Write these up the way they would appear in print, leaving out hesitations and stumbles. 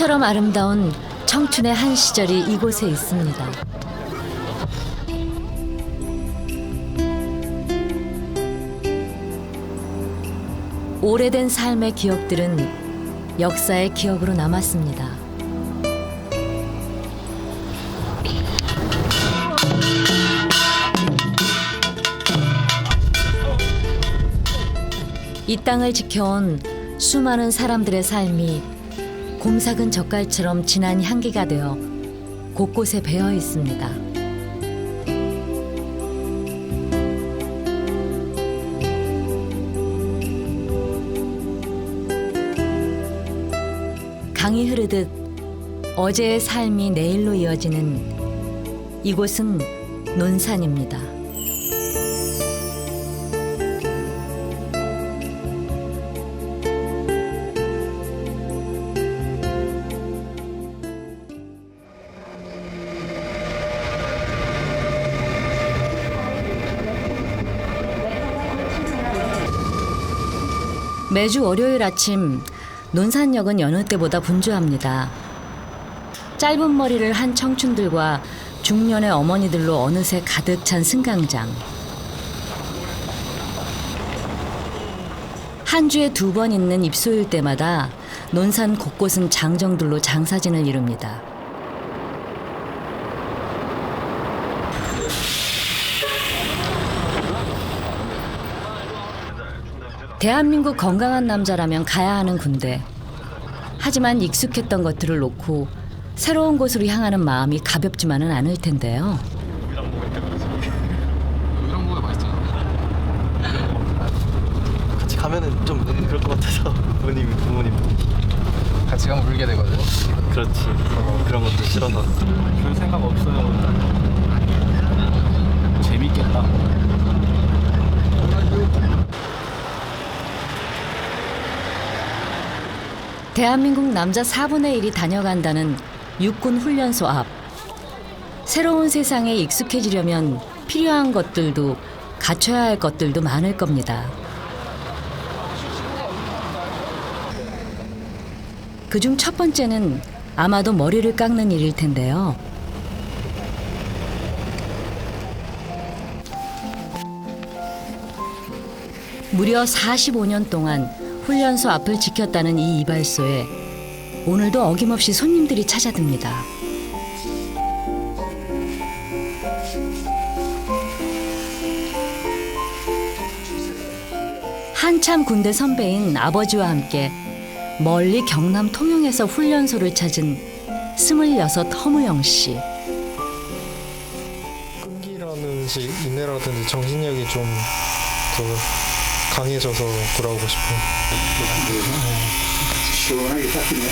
꿈처럼 아름다운 청춘의 한 시절이 이곳에 있습니다. 오래된 삶의 기억들은 역사의 기억으로 남았습니다. 이 땅을 지켜온 수많은 사람들의 삶이 곰삭은 젓갈처럼 진한 향기가 되어 곳곳에 배어 있습니다. 강이 흐르듯 어제의 삶이 내일로 이어지는 이곳은 논산입니다. 매주 월요일 아침 논산역은 여느 때보다 분주합니다. 짧은 머리를 한 청춘들과 중년의 어머니들로 어느새 가득 찬 승강장. 한 주에 2번 있는 입소일 때마다 논산 곳곳은 장정들로 장사진을 이룹니다. 대한민국 건강한 남자라면 가야 하는 군대. 하지만 익숙했던 것들을 놓고 새로운 곳으로 향하는 마음이 가볍지만은 않을 텐데요. 유랑무가 맛있잖아. 같이 가면은 좀 그럴 것 같아서 부모님 같이 가면 울게 되거든. 그렇지. 그런 것도 싫어서 별 생각 없어요. 재밌겠다. 대한민국 남자 4분의 1이 다녀간다는 육군 훈련소 앞. 새로운 세상에 익숙해지려면 필요한 것들도 갖춰야 할 것들도 많을 겁니다. 그중 첫 번째는 아마도 머리를 깎는 일일 텐데요. 무려 45년 동안 훈련소 앞을 지켰다는 이 이발소에 오늘도 어김없이 손님들이 찾아듭니다. 한참 군대 선배인 아버지와 함께 멀리 경남 통영에서 훈련소를 찾은 26 허무영 씨. 끈기라든지 인내라든지 정신력이 좀 더 강해져서 돌아오고 싶어요. 시원하게 닦이네.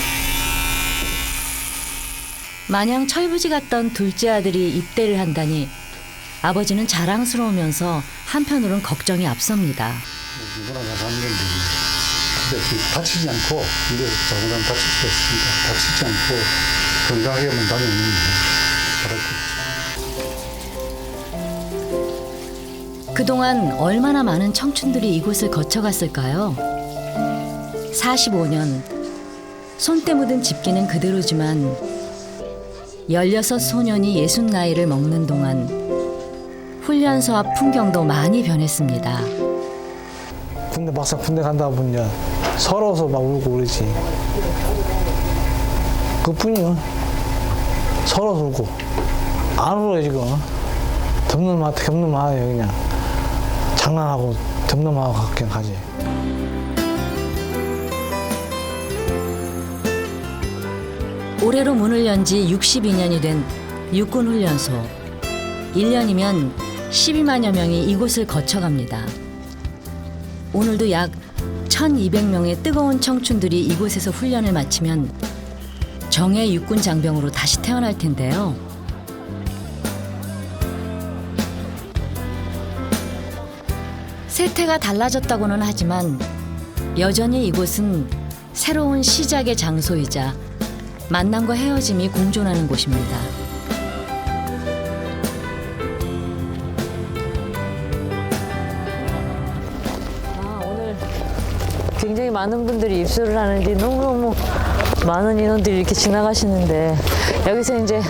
마냥 철부지 같던 둘째 아들이 입대를 한다니 아버지는 자랑스러우면서 한편으론 걱정이 앞섭니다. 누구나 다 하는 건데. 근데 다치지 않고, 근데 잘못하면 다칠 수 있으니까 다치지 않고 건강하게만 다니면 잘할 그동안 얼마나 많은 청춘들이 이곳을 거쳐갔을까요? 45년, 손때 묻은 집기는 그대로지만 16 소년이 60 먹는 동안 훈련소 앞 풍경도 많이 변했습니다. 군대 막상 군대 간다 보면 서러워서 막 울고 그러지. 그뿐이요. 서러워서 울고. 안 울어요 지금. 덤덤하게 그냥. 장난하고 덤덤하고 그냥 가지. 올해로 문을 연 지 62년이 된 육군훈련소. 1년이면 12만여 명이 이곳을 거쳐갑니다. 오늘도 약 1,200명의 뜨거운 청춘들이 이곳에서 훈련을 마치면 정예 육군 장병으로 다시 태어날 텐데요. 세태가 달라졌다고는 하지만 여전히 이곳은 새로운 시작의 장소이자 만남과 헤어짐이 공존하는 곳입니다. 오늘 굉장히 많은 분들이 입소를 하는데 너무너무 많은 인원들이 이렇게 지나가시는데 여기서 이제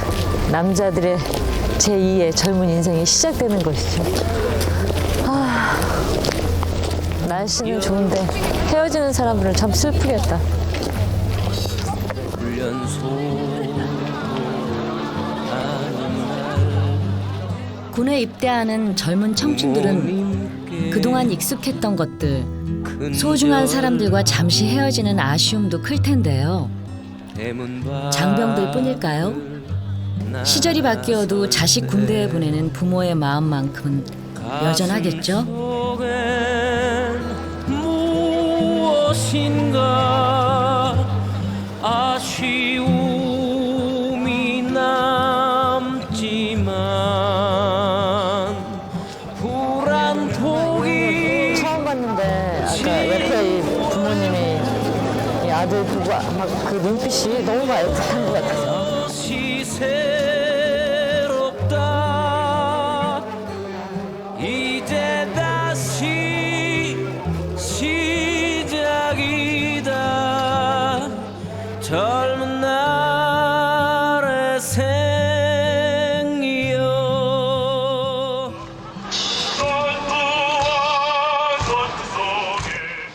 남자들의 제2의 젊은 인생이 시작되는 것이죠. 날씨는 좋은데 헤어지는 사람들은 참 슬프겠다. 군에 입대하는 젊은 청춘들은 그동안 익숙했던 것들, 소중한 사람들과 잠시 헤어지는 아쉬움도 클 텐데요. 장병들 뿐일까요? 시절이 바뀌어도 자식 군대에 보내는 부모의 마음만큼은 여전하겠죠? 무엇인가 아쉬움이 남지만 불안폭이 처음 봤는데 아까 옆에 이 부모님이 이 아들 보고 막 그 눈빛이 너무 애틋한 것 같아서. 새롭다 이제 다시 시작이다 젊은 날의 생이여.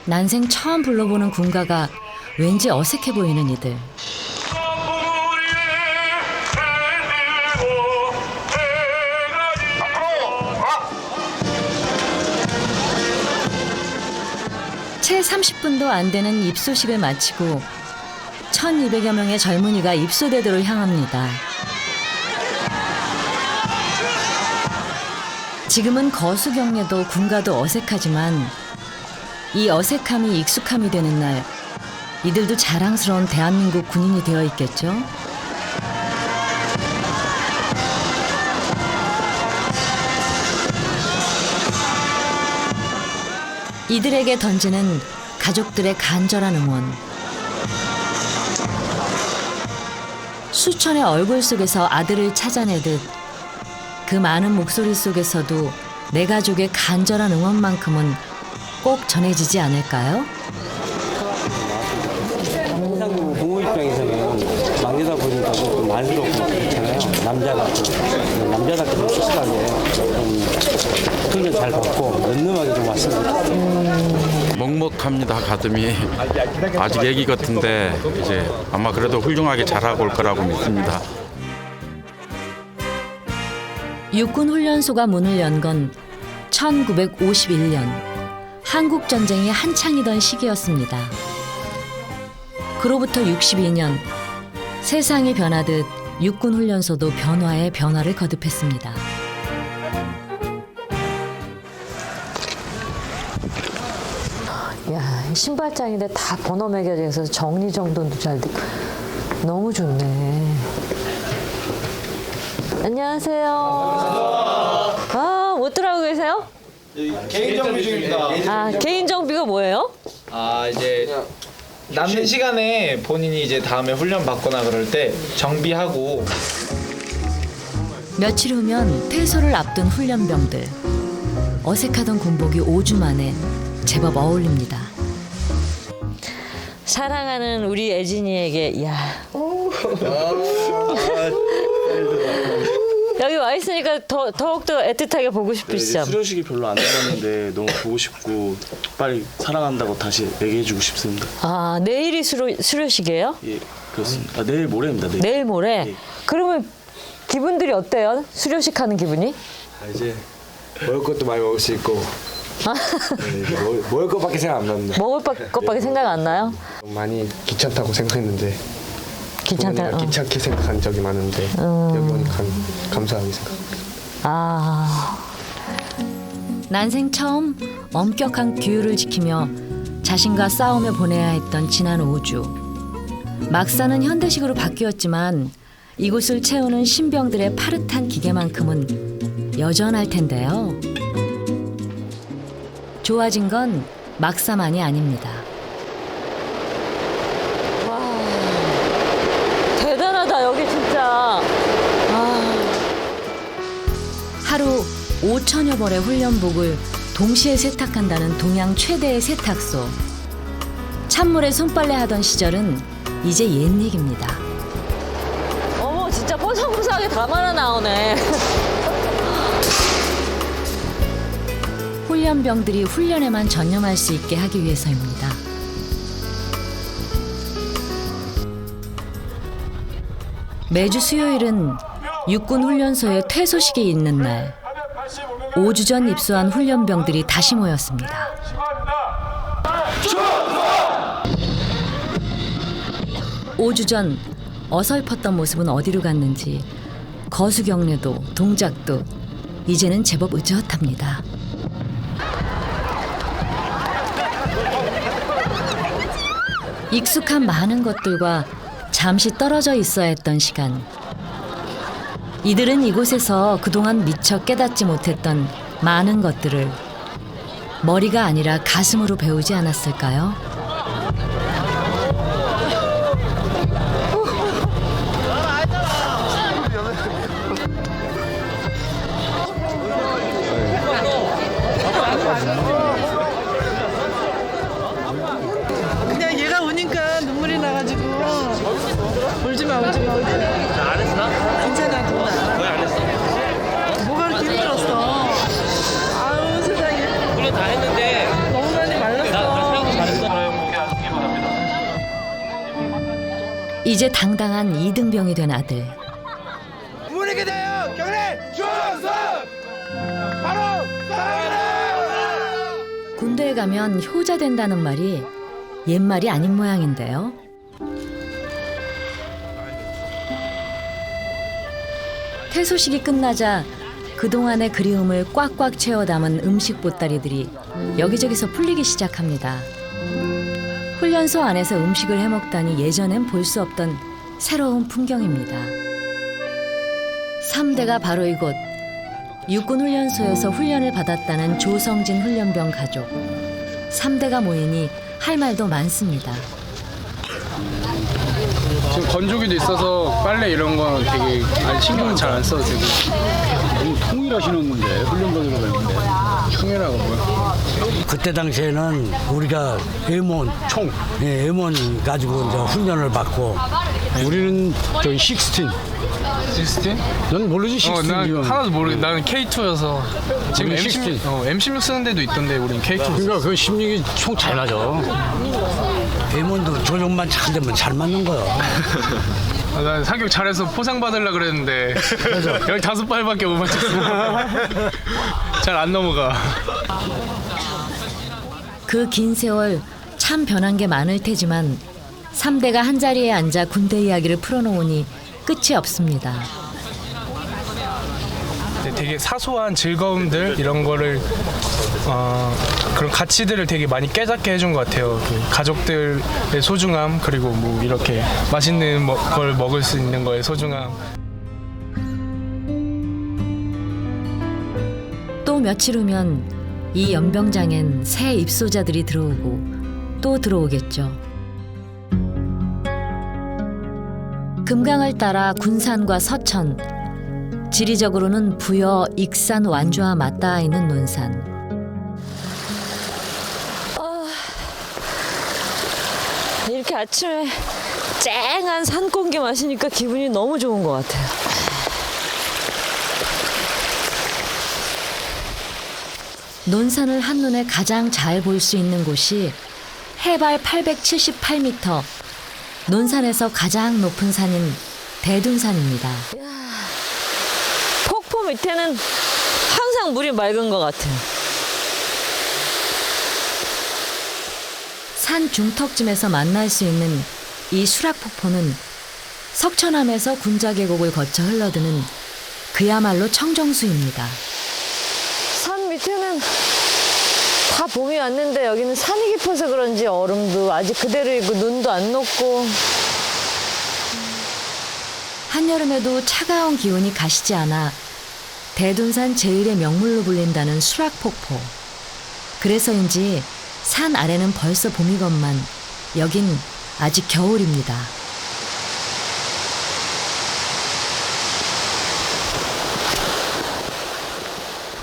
난생 처음 불러보는 군가가 왠지 어색해 보이는 이들. 채 30분도 안 되는 입소식을 마치고 1200여 명의 젊은이가 입소대도를 향합니다. 지금은 거수경례도 군가도 어색하지만 이 어색함이 익숙함이 되는 날 이들도 자랑스러운 대한민국 군인이 되어 있겠죠? 이들에게 던지는 가족들의 간절한 응원. 수천의 얼굴 속에서 아들을 찾아내듯 그 많은 목소리 속에서도 내 가족의 간절한 응원만큼은 꼭 전해지지 않을까요? 항상 부모 입장에서는 막내다 보니까 좀 안쓰럽고 그렇잖아요. 남자답게 좀 씩씩하게 좀 훈련 잘 받고 늠름하게 좀 왔으면 좋겠어요. 먹먹합니다. 가슴이 아직 애기 같은데 이제 아마 그래도 훌륭하게 잘하고 올 거라고 믿습니다. 육군훈련소가 문을 연 건 1951년 한국전쟁이 한창이던 시기였습니다. 그로부터 62년 세상이 변하듯 육군훈련소도 변화에 변화를 거듭했습니다. 야, 신발장인데 다 번호 매겨져 있어서 정리정돈도 잘 되고 너무 좋네. 안녕하세요. 아, 못 들어가고 계세요? 개인 정비 중입니다. 아, 개인 정비가 뭐예요? 아 이제 남는 시간에 본인이 이제 다음에 훈련 받거나 그럴 때 정비하고. 며칠 후면 퇴소를 앞둔 훈련병들. 어색하던 군복이 5주 만에 제법 어울립니다. 사랑하는 우리 애진이에게 야. 여기 와 있으니까 더욱더 애틋하게 보고 싶으시죠? 수료식이 별로 안 남았는데 너무 보고 싶고 빨리 사랑한다고 다시 얘기해주고 싶습니다. 아, 내일이 수료식이에요? 예, 그렇습니다. 내일 모레입니다. 내일 모레? 예. 그러면 기분들이 어때요? 수료식 하는 기분이? 이제 먹을 것도 많이 먹을 수 있고 이제 먹을 것밖에 생각 안 납니다. 먹을 것밖에 생각 안 나요? 많이 귀찮다고 생각했는데 귀찮다. 귀찮게 생각한 적이 많은데 여기 오니까 감사하게 생각합니다. 아, 난생 처음 엄격한 규율을 지키며 자신과 싸우며 보내야 했던 지난 5주. 막사는 현대식으로 바뀌었지만 이곳을 채우는 신병들의 파릇한 기계만큼은 여전할 텐데요. 좋아진 건 막사만이 아닙니다. 대단하다 여기 진짜. 하루 5천여 벌의 훈련복을 동시에 세탁한다는 동양 최대의 세탁소. 찬물에 손빨래 하던 시절은 이제 옛 얘기입니다. 어머 진짜 뽀송뽀송하게 다 말아 나오네. 훈련병들이 훈련에만 전념할 수 있게 하기 위해서입니다. 매주 수요일은 육군훈련소에 퇴소식이 있는 날 5주 전 입소한 훈련병들이 다시 모였습니다. 5주 전 어설펐던 모습은 어디로 갔는지 거수경례도 동작도 이제는 제법 의젓합니다. 익숙한 많은 것들과 잠시 떨어져 있어야 했던 시간. 이들은 이곳에서 그동안 미처 깨닫지 못했던 많은 것들을 머리가 아니라 가슴으로 배우지 않았을까요? 그냥 얘가 우니까 눈물이 나가지고 울지 마. 안 했어? 괜찮아, 누나. 왜 안 했어? 뭐가 그렇게 힘들었어? 아유 세상에. 훈련 다 했는데 너무 많이 말랐어. 이제 당당한 2등병이 된 아들. 분위기 돼요. 경례 충성. 바로 사랑하라. 군대에 가면 효자 된다는 말이 옛말이 아닌 모양인데요. 퇴소식이 끝나자 그동안의 그리움을 꽉꽉 채워 담은 음식 보따리들이 여기저기서 풀리기 시작합니다. 훈련소 안에서 음식을 해먹다니 예전엔 볼 수 없던 새로운 풍경입니다. 3대가 바로 이곳 육군훈련소에서 훈련을 받았다는 조성진 훈련병 가족. 3대가 모이니 할 말도 많습니다. 지금 건조기도 있어서 빨래 이런 건 되게 신경 잘 안 써도 되고. 너무 통일하시는데 훈련병으로 가는데 통일하고 뭐야? 그때 당시에는 우리가 M1 총, M1 가지고 이제 훈련을 받고 우리는 저기 16. 16? 넌 모르지 16? 난 하나도 모르겠. 나는 K2여서 지금 우리 M16, M16 쓰는 데도 있던데 우린 K2. 그러니까 그 16이 총 잘 맞아. M1도 조종만 잘 되면 잘 맞는 거야. 난 사격 잘해서 포상 받으려 그랬는데 15발밖에 못 맞췄어. 잘 안 넘어가. 그 긴 세월 참 변한 게 많을 테지만 3대가 한자리에 앉아 군대 이야기를 풀어놓으니 끝이 없습니다. 되게 사소한 즐거움들 이런 거를 그런 가치들을 되게 많이 깨닫게 해준 것 같아요. 그 가족들의 소중함 그리고 뭐 이렇게 맛있는 걸 먹을 수 있는 거의 소중함. 또 며칠 후면 이 연병장엔 새 입소자들이 들어오고 또 들어오겠죠. 금강을 따라 군산과 서천, 지리적으로는 부여, 익산, 완주와 맞닿아 있는 논산. 이렇게 아침에 쨍한 산 공기 마시니까 기분이 너무 좋은 것 같아요. 논산을 한눈에 가장 잘 볼 수 있는 곳이 해발 878m, 논산에서 가장 높은 산인 대둔산입니다. 폭포 밑에는 항상 물이 맑은 것 같아요. 산 중턱쯤에서 만날 수 있는 이 수락폭포는 석천암에서 군자계곡을 거쳐 흘러드는 그야말로 청정수입니다. 산 밑에는 다 봄이 왔는데 여기는 산이 깊어서 그런지 얼음도 아직 그대로 있고 눈도 안 녹고. 한여름에도 차가운 기온이 가시지 않아 대둔산 제1의 명물로 불린다는 수락폭포. 그래서인지 산 아래는 벌써 봄이건만 여긴 아직 겨울입니다.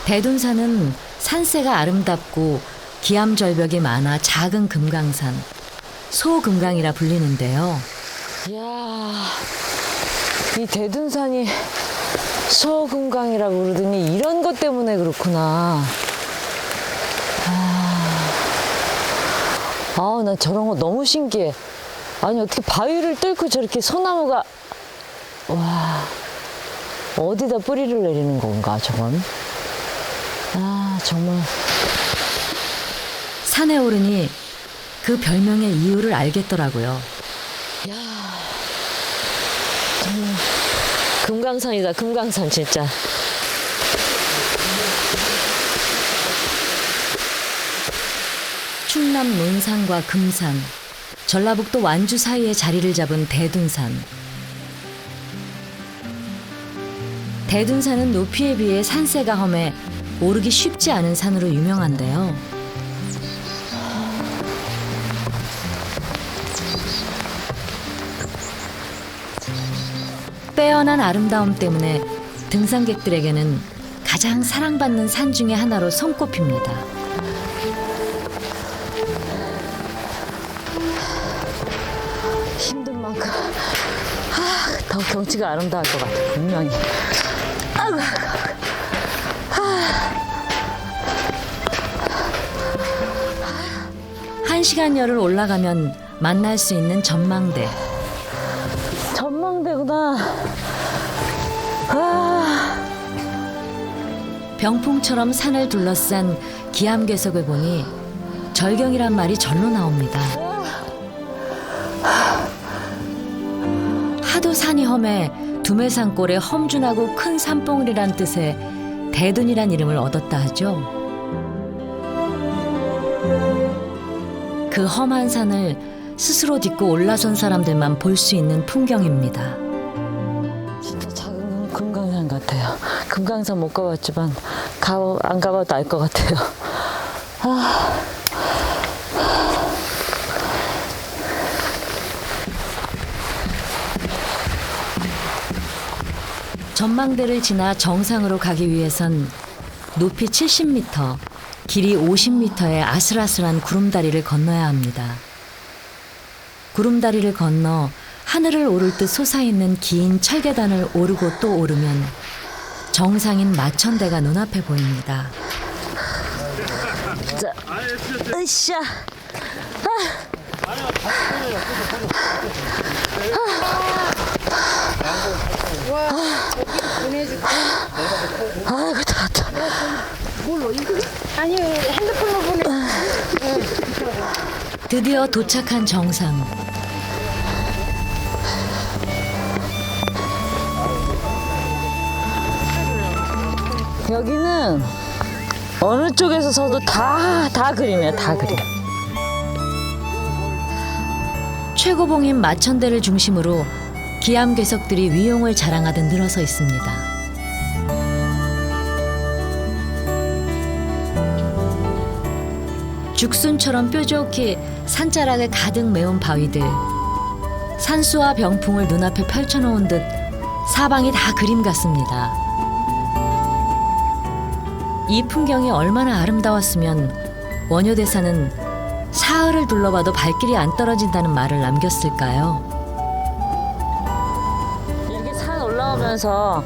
대둔산은 산세가 아름답고 기암절벽이 많아 작은 금강산, 소금강이라 불리는데요. 이야, 이 대둔산이 소금강이라고 그러더니 이런 것 때문에 그렇구나. 나 저런 거 너무 신기해. 아니, 어떻게 바위를 뚫고 저렇게 소나무가, 와, 어디다 뿌리를 내리는 건가, 저건? 정말. 산에 오르니 그 별명의 이유를 알겠더라고요. 정말 금강산이다, 금강산 진짜. 충남 논산과 금산, 전라북도 완주 사이에 자리를 잡은 대둔산. 대둔산은 높이에 비해 산세가 험해 오르기 쉽지 않은 산으로 유명한데요. 빼어난 아름다움 때문에 등산객들에게는 가장 사랑받는 산 중에 하나로 손꼽힙니다. 힘든 만큼 더 경치가 아름다울 것 같아, 분명히. 아이고, 한 시간여를 올라가면 만날 수 있는 전망대. 전망대구나. 병풍처럼 산을 둘러싼 기암괴석을 보니 절경이란 말이 절로 나옵니다. 하도 산이 험해 두메산골에 험준하고 큰 산봉우리란 뜻의 대둔이란 이름을 얻었다 하죠. 그 험한 산을 스스로 딛고 올라선 사람들만 볼 수 있는 풍경입니다. 진짜 작은 금강산 같아요. 금강산 못 가봤지만 안 가봐도 알 것 같아요. 전망대를 지나 정상으로 가기 위해선 높이 70m, 길이 50m의 아슬아슬한 구름다리를 건너야 합니다. 구름다리를 건너 하늘을 오를 듯 솟아있는 긴 철계단을 오르고 또 오르면 정상인 마천대가 눈앞에 보입니다. 자, 으쌰. 아이고, 다. 뭘로? 이거? 아니요, 핸드폰으로 보내. 드디어 도착한 정상. 여기는 어느 쪽에서 서도 다 그림이에요, 다 그림. 최고봉인 마천대를 중심으로 기암괴석들이 위용을 자랑하듯 늘어서 있습니다. 죽순처럼 뾰족히 산자락을 가득 메운 바위들, 산수와 병풍을 눈앞에 펼쳐놓은 듯 사방이 다 그림 같습니다. 이 풍경이 얼마나 아름다웠으면 원효대사는 사흘을 둘러봐도 발길이 안 떨어진다는 말을 남겼을까요? 이렇게 산 올라오면서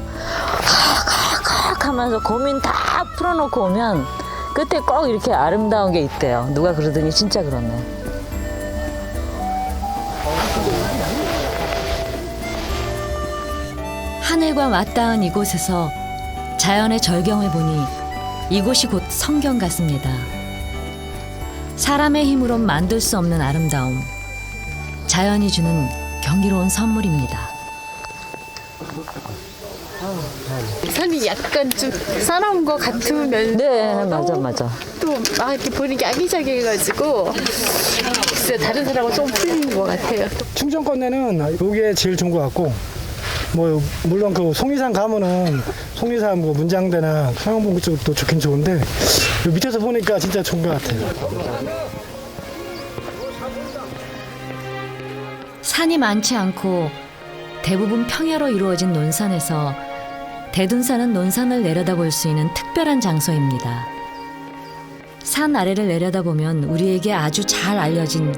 칵칵 하면서 고민 다 풀어놓고 오면 끝에 꼭 이렇게 아름다운 게 있대요. 누가 그러더니 진짜 그렇네. 하늘과 맞닿은 이곳에서 자연의 절경을 보니 이곳이 곧 성경 같습니다. 사람의 힘으론 만들 수 없는 아름다움, 자연이 주는 경이로운 선물입니다. 산이 약간 좀 사나운 것 같으면 네, 맞아. 또 막 이렇게 보는 게 아기자기해가지고 글쎄 다른 사람하고 좀 풀리는 것 같아요. 충청권에는 이게 제일 좋은 것 같고, 뭐 물론 그 송리산 가면은 송리산 뭐 문장대나 상영봉 그쪽도 좋긴 좋은데 여기 밑에서 보니까 진짜 좋은 것 같아요. 산이 많지 않고 대부분 평야로 이루어진 논산에서 대둔산은 논산을 내려다볼 수 있는 특별한 장소입니다. 산 아래를 내려다보면 우리에게 아주 잘 알려진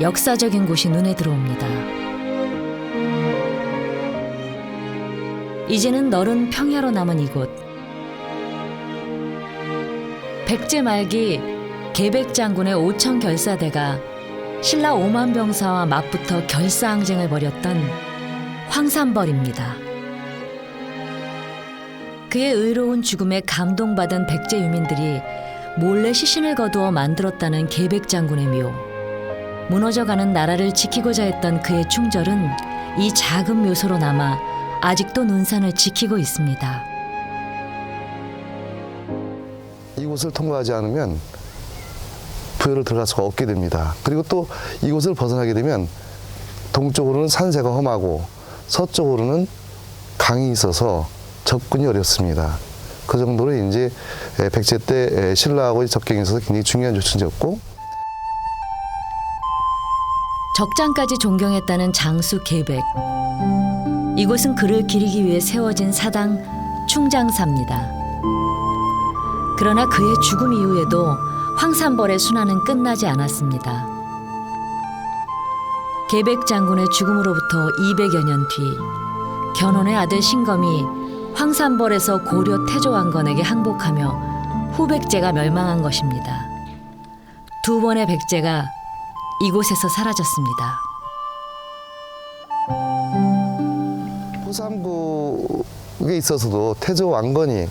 역사적인 곳이 눈에 들어옵니다. 이제는 너른 평야로 남은 이곳. 백제 말기 계백장군의 5천 결사대가 신라 5만 병사와 맞붙어 결사항쟁을 벌였던 황산벌입니다. 그의 의로운 죽음에 감동받은 백제 유민들이 몰래 시신을 거두어 만들었다는 계백장군의 묘. 무너져가는 나라를 지키고자 했던 그의 충절은 이 작은 묘소로 남아 아직도 논산을 지키고 있습니다. 이곳을 통과하지 않으면 부여를 들어갈 수가 없게 됩니다. 그리고 또 이곳을 벗어나게 되면 동쪽으로는 산세가 험하고 서쪽으로는 강이 있어서 접근이 어렵습니다. 그 정도로 이제 백제 때 신라하고의 접경에 있어서 굉장히 중요한 요충지였고, 적장까지 존경했다는 장수 계백. 이곳은 그를 기리기 위해 세워진 사당 충장사입니다. 그러나 그의 죽음 이후에도 황산벌의 순환은 끝나지 않았습니다. 계백 장군의 죽음으로부터 200여 년 뒤 견훤의 아들 신검이 황산벌에서 고려 태조왕건에게 항복하며 후백제가 멸망한 것입니다. 두 번의 백제가 이곳에서 사라졌습니다. 후삼국에 있어서도 태조왕건이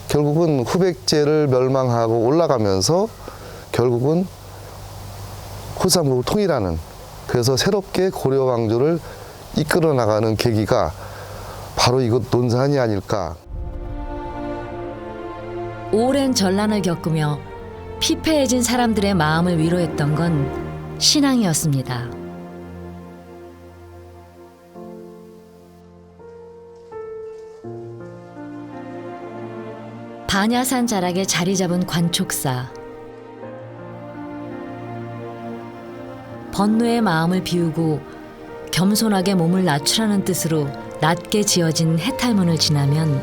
결국은 후백제를 멸망하고 올라가면서 결국은 후삼국을 통일하는, 그래서 새롭게 고려 왕조를 이끌어 나가는 계기가 바로 이곳 논산이 아닐까. 오랜 전란을 겪으며 피폐해진 사람들의 마음을 위로했던 건 신앙이었습니다. 반야산 자락에 자리 잡은 관촉사. 번뇌의 마음을 비우고 겸손하게 몸을 낮추라는 뜻으로 낮게 지어진 해탈문을 지나면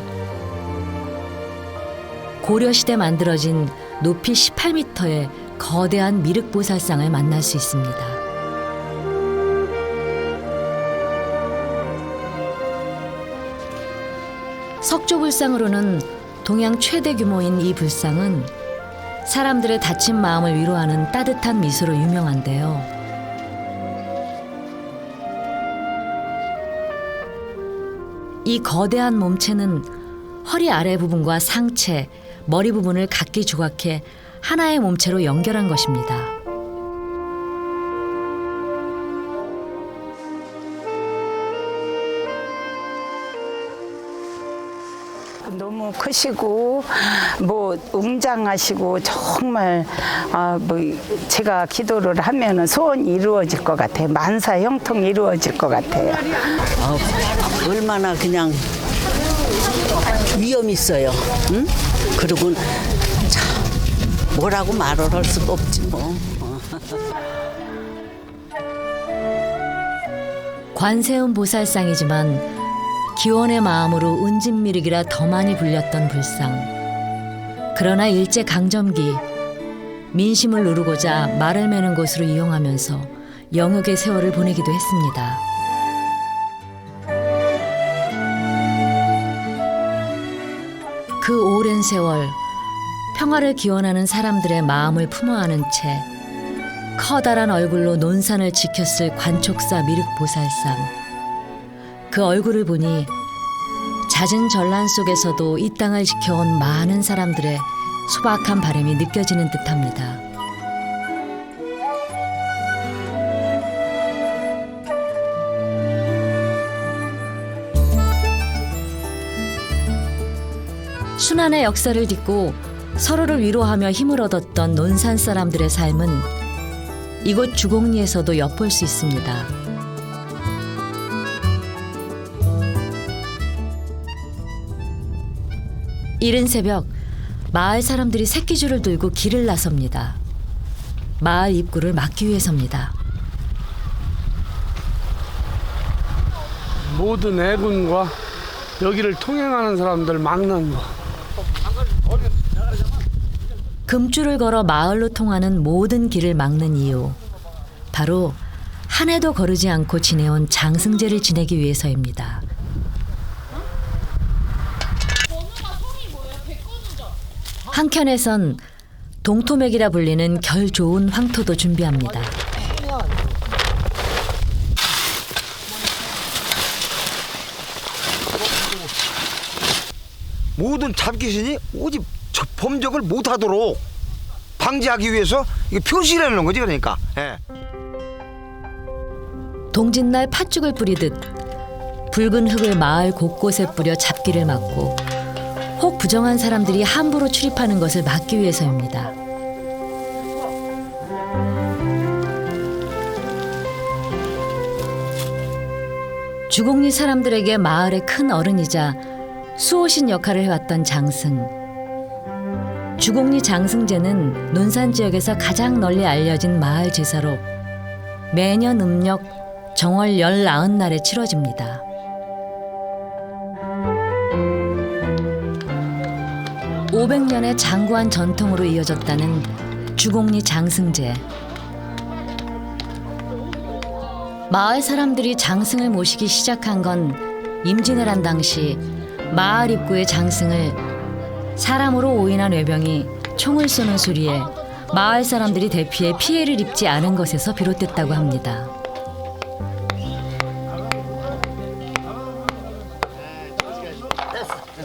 고려시대 만들어진 높이 18m의 거대한 미륵보살상을 만날 수 있습니다. 석조불상으로는 동양 최대 규모인 이 불상은 사람들의 다친 마음을 위로하는 따뜻한 미소로 유명한데요. 이 거대한 몸체는 허리 아래 부분과 상체, 머리 부분을 각기 조각해 하나의 몸체로 연결한 것입니다. 너무 크시고 뭐 웅장하시고 정말 뭐 제가 기도를 하면은 소원이 이루어질 것 같아요. 만사 형통 이루어질 것 같아요. 얼마나 그냥 위험 있어요. 응? 그리고 참 뭐라고 말을 할 수가 없지 뭐. 관세음 보살상이지만 기원의 마음으로 은진미륵이라 더 많이 불렸던 불상. 그러나 일제 강점기 민심을 누르고자 말을 매는 곳으로 이용하면서 영역의 세월을 보내기도 했습니다. 그 오랜 세월 평화를 기원하는 사람들의 마음을 품어안은 채 커다란 얼굴로 논산을 지켰을 관촉사 미륵보살상. 그 얼굴을 보니 잦은 전란 속에서도 이 땅을 지켜온 많은 사람들의 소박한 바람이 느껴지는 듯합니다. 순환의 역사를 딛고 서로를 위로하며 힘을 얻었던 논산 사람들의 삶은 이곳 주곡리에서도 엿볼 수 있습니다. 이른 새벽 마을 사람들이 새끼줄을 들고 길을 나섭니다. 마을 입구를 막기 위해서입니다. 모든 애군과 여기를 통행하는 사람들 막는 거. 금줄을 걸어 마을로 통하는 모든 길을 막는 이유. 바로 한 해도 거르지 않고 지내온 장승제를 지내기 위해서입니다. 한켠에선 동토맥이라 불리는 결 좋은 황토도 준비합니다. 모든 잡귀신이 오직 범적을 못하도록 방지하기 위해서 이게 표시를 해놓은 거지 그러니까. 예. 동짓날 팥죽을 뿌리듯 붉은 흙을 마을 곳곳에 뿌려 잡기를 막고 혹 부정한 사람들이 함부로 출입하는 것을 막기 위해서입니다. 주곡리 사람들에게 마을의 큰 어른이자 수호신 역할을 해왔던 장승. 주곡리 장승제는 논산 지역에서 가장 널리 알려진 마을 제사로 매년 음력 정월 19날에 치러집니다. (500년의) 장구한 전통으로 이어졌다는 주곡리 장승제. 마을 사람들이 장승을 모시기 시작한 건 임진왜란 당시 마을 입구의 장승을 사람으로 오인한 외병이 총을 쏘는 소리에 마을 사람들이 대피해 피해를 입지 않은 것에서 비롯됐다고 합니다.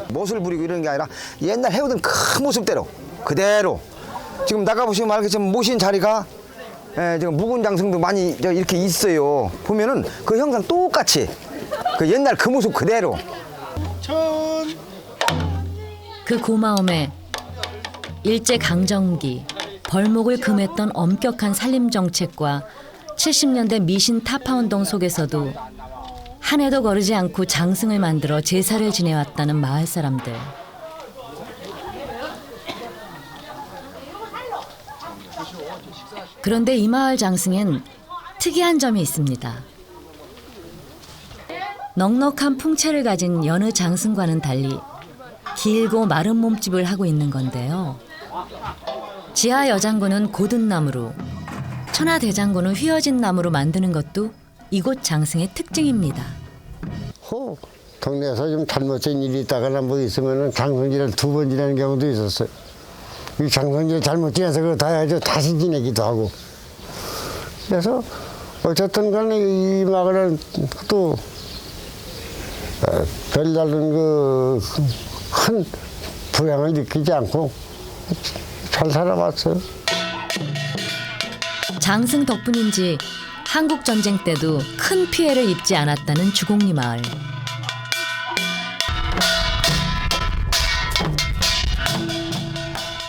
못을 부리고 이런 게 아니라 옛날 해오던 큰 모습대로 그대로 지금 나가보시면 알겠지만 모신 자리가 지금 묵은 장승도 많이 이렇게 있어요. 보면은 그 형상 똑같이 그 옛날 그 모습 그대로. 그 고마움에 일제강점기 벌목을 금했던 엄격한 산림정책과 70년대 미신 타파운동 속에서도 한 해도 거르지 않고 장승을 만들어 제사를 지내왔다는 마을 사람들. 그런데 이 마을 장승엔 특이한 점이 있습니다. 넉넉한 풍채를 가진 여느 장승과는 달리 길고 마른 몸집을 하고 있는 건데요. 지하 여장구는 고든 나무로, 천하 대장구는 휘어진 나무로 만드는 것도 이곳 장승의 특징입니다. 동네에서 좀 잘못된 일이 있다거나 뭐 있으면 장성지를 2번 지내는 경우도 있었어요. 이 장성지를 잘못 지내서 그거 다 해야죠. 다시 지내기도 하고. 그래서 어쨌든 간에 이 마을은 또 별다른 그 큰 부양을 느끼지 않고 잘 살아왔어요. 장승 덕분인지 한국전쟁 때도 큰 피해를 입지 않았다는 주곡리 마을.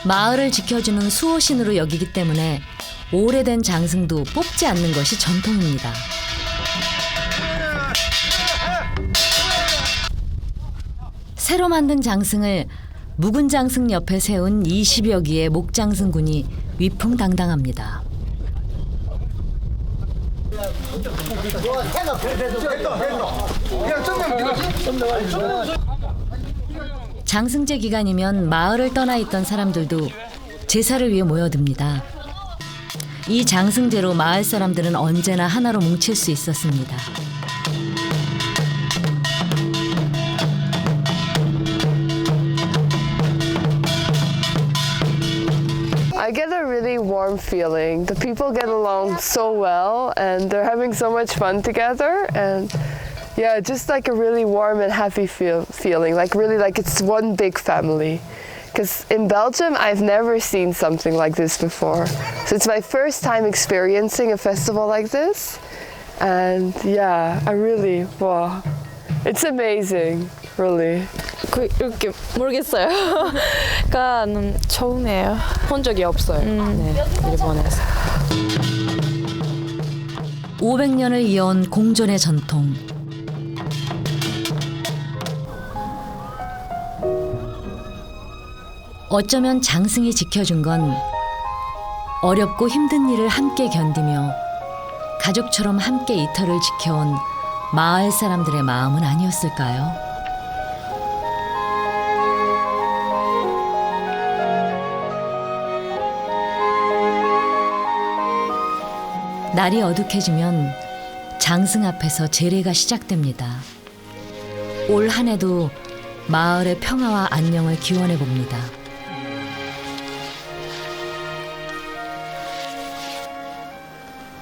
마을을 지켜주는 수호신으로 여기기 때문에 오래된 장승도 뽑지 않는 것이 전통입니다. 새로 만든 장승을 묵은 장승 옆에 세운 20여 기의 목장승군이 위풍당당합니다. 장승제 기간이면 마을을 떠나 있던 사람들도 제사를 위해 모여듭니다. 이 장승제로 마을 사람들은 언제나 하나로 뭉칠 수 있었습니다. I get a really warm feeling. The people get along so well and they're having so much fun together, and yeah, just like a really warm and happy feeling, like really like it's one big family. Because in Belgium, I've never seen something like this before. So it's my first time experiencing a festival like this. And yeah, I really, wow, it's amazing, really. 이렇게 모르겠어요. 그러니까 처음이에요. 본 적이 없어요. 네, 일본에서. 500년을 이어온 공존의 전통. 어쩌면 장승이 지켜준 건 어렵고 힘든 일을 함께 견디며 가족처럼 함께 이터를 지켜온 마을 사람들의 마음은 아니었을까요? 날이 어둑해지면 장승 앞에서 제례가 시작됩니다. 올 한 해도 마을의 평화와 안녕을 기원해 봅니다.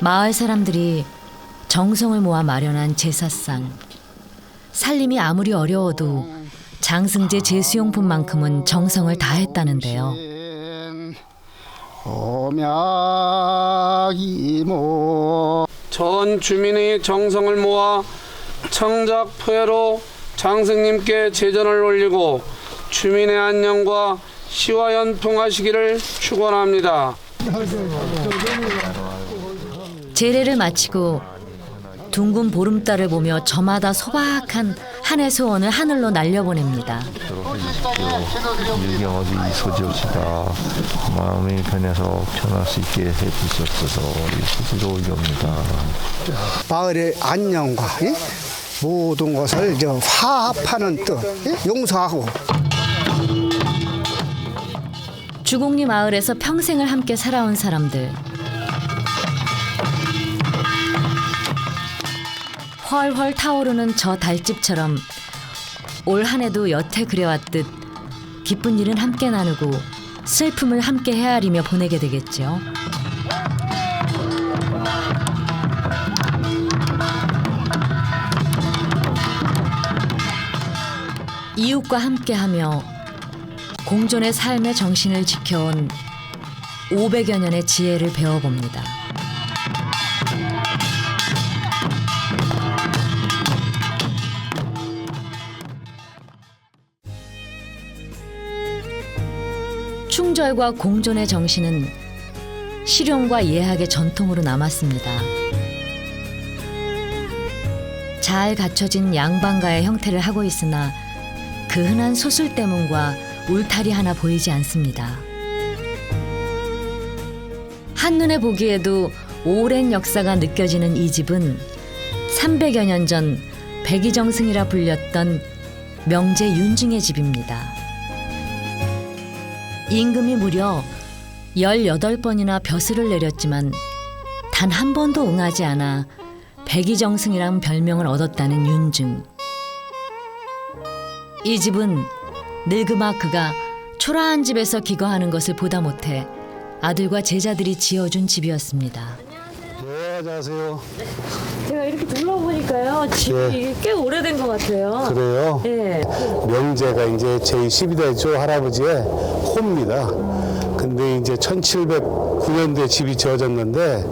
마을 사람들이 정성을 모아 마련한 제사상. 살림이 아무리 어려워도 장승제 제수용품만큼은 정성을 다했다는데요. 전 주민의 정성을 모아 청작 포해로 장승님께 제전을 올리고 주민의 안녕과 시화연 통하시기를 축원합니다. 제례를 마치고 둥근 보름달을 보며 저마다 소박한 한 해 소원을 하늘로 날려보냅니다. 유경어도 이 소지없이다 마음이 변해서 편할 수 있게 해주시옵소서 소지로 올려옵니다. 마을의 안녕과 모든 것을 화합하는 뜻, 용서하고. 주곡리 마을에서 평생을 함께 살아온 사람들. 훨훨 타오르는 저 달집처럼 올 한 해도 여태 그래왔듯 기쁜 일은 함께 나누고 슬픔을 함께 헤아리며 보내게 되겠죠. 이웃과 함께하며 공존의 삶의 정신을 지켜온 500여 년의 지혜를 배워봅니다. 충절과 공존의 정신은 실용과 예학의 전통으로 남았습니다. 잘 갖춰진 양반가의 형태를 하고 있으나 그 흔한 소술대문과 울타리 하나 보이지 않습니다. 한눈에 보기에도 오랜 역사가 느껴지는 이 집은 300여 년 전 백이정승이라 불렸던 명제 윤중의 집입니다. 임금이 무려 18번이나 벼슬을 내렸지만 단 한 번도 응하지 않아 백이정승이란 별명을 얻었다는 윤중. 이 집은 늙으마 그가 초라한 집에서 기거하는 것을 보다 못해 아들과 제자들이 지어준 집이었습니다. 네, 안녕하세요. 제가 이렇게 둘러보니까요, 집이 꽤 오래된 것 같아요. 그래요? 네. 명제가 이제 제22대조 할아버지의 호입니다. 근데 이제 1709년도에 집이 지어졌는데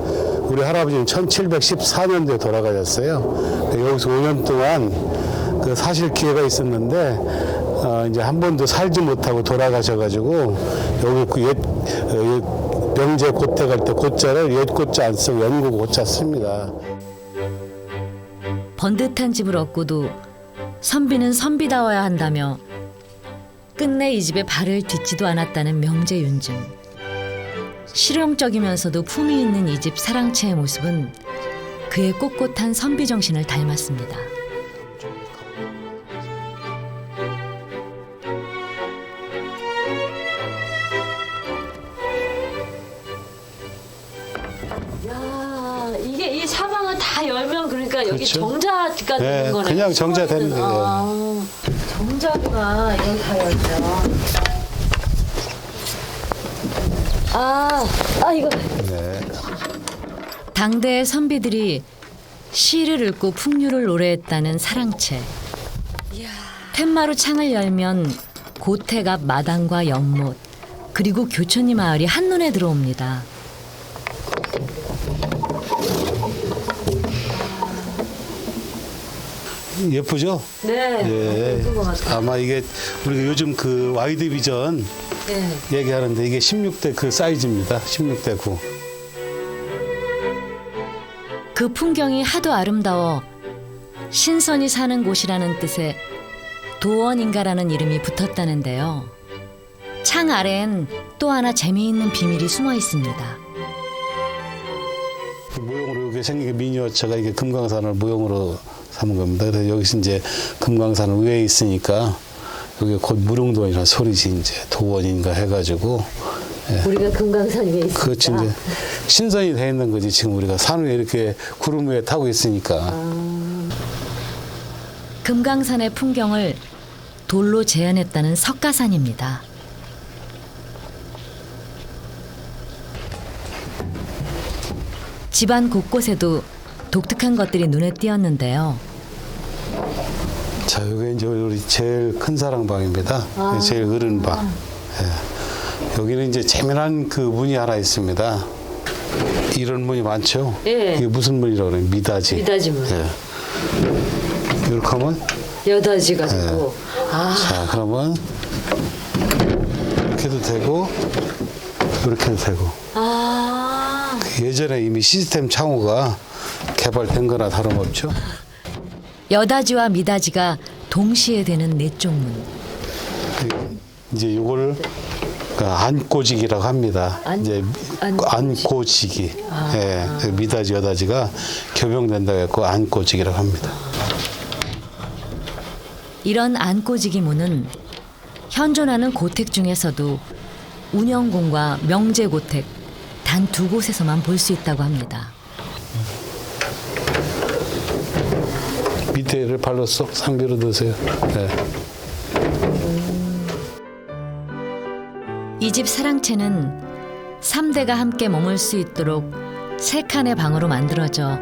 우리 할아버지는 1714년도에 돌아가셨어요. 여기서 5년 동안 그 사실 기회가 있었는데 이제 한 번도 살지 못하고 돌아가셔가지고 여기 그 옛 명제 고태 갈 때 고자를 옛 고자 안 쓰고 연고 고자 씁니다. 번듯한 집을 얻고도 선비는 선비다워야 한다며 끝내 이 집에 발을 딛지도 않았다는 명제 윤중. 실용적이면서도 품위 있는 이 집 사랑채의 모습은 그의 꼿꼿한 선비 정신을 닮았습니다. 야, 이게 이 사방을 다 열면 그러니까 여기 그렇죠. 정자가 되는 네, 거네. 그냥 정자 되는 거예요. 아, 정자구나. 여기 다 열면. 이거. 네. 당대의 선비들이 시를 읊고 풍류를 노래했다는 사랑채. 텐마루 창을 열면 고택 앞 마당과 연못 그리고 교촌이 마을이 한눈에 들어옵니다. 예쁘죠? 네. 예. 예쁜 것 같아요. 아마 이게 우리가 요즘 그 와이드 비전 네. 얘기하는데 이게 16대 그 사이즈입니다. 16대 9. 그 풍경이 하도 아름다워 신선이 사는 곳이라는 뜻의 도원인가라는 이름이 붙었다는데요. 창 아래엔 또 하나 재미있는 비밀이 숨어 있습니다. 그 모형으로 이게 생긴 게 미니어처가 이게 금강산을 모형으로 삼은 겁니다. 그래서 여기서 이제 금강산 위에 있으니까 여기 곧 무릉도원이라는 소리지 이제 도원인가 해가지고. 예. 우리가 금강산 위에 있습니다. 그렇지 이제 신선이 돼 있는 거지. 지금 우리가 산 위에 이렇게 구름 위에 타고 있으니까. 금강산의 풍경을 돌로 재현했다는 석가산입니다. 집안 곳곳에도 독특한 것들이 눈에 띄었는데요. 자, 여기 이제 우리 제일 큰 사랑방입니다. 제일 어른 방. 예. 여기는 이제 재미난 그 문이 하나 있습니다. 이런 문이 많죠? 예. 이게 무슨 문이라고 그래요? 미닫이. 미닫이 문. 예. 이렇게 하면? 여닫이 가지고. 예. 자, 그러면 이렇게도 되고, 이렇게도 되고. 예전에 이미 시스템 창호가 개발된 거나 다름없죠. 여닫이와 미닫이가 동시에 되는 내쪽문. 이제 이걸 안꼬지기라고 합니다. 이제 안꼬지기. 예, 미닫이 여닫이가 겸용된다고 했고 안꼬지기라고 합니다. 이런 안꼬지기 문은 현존하는 고택 중에서도 운영궁과 명제고택 단 2곳에서만 볼 수 있다고 합니다. 밑에를 발로 쏙 상비로 넣으세요. 네. 이 집 사랑채는 3대가 함께 머물 수 있도록 3칸의 방으로 만들어져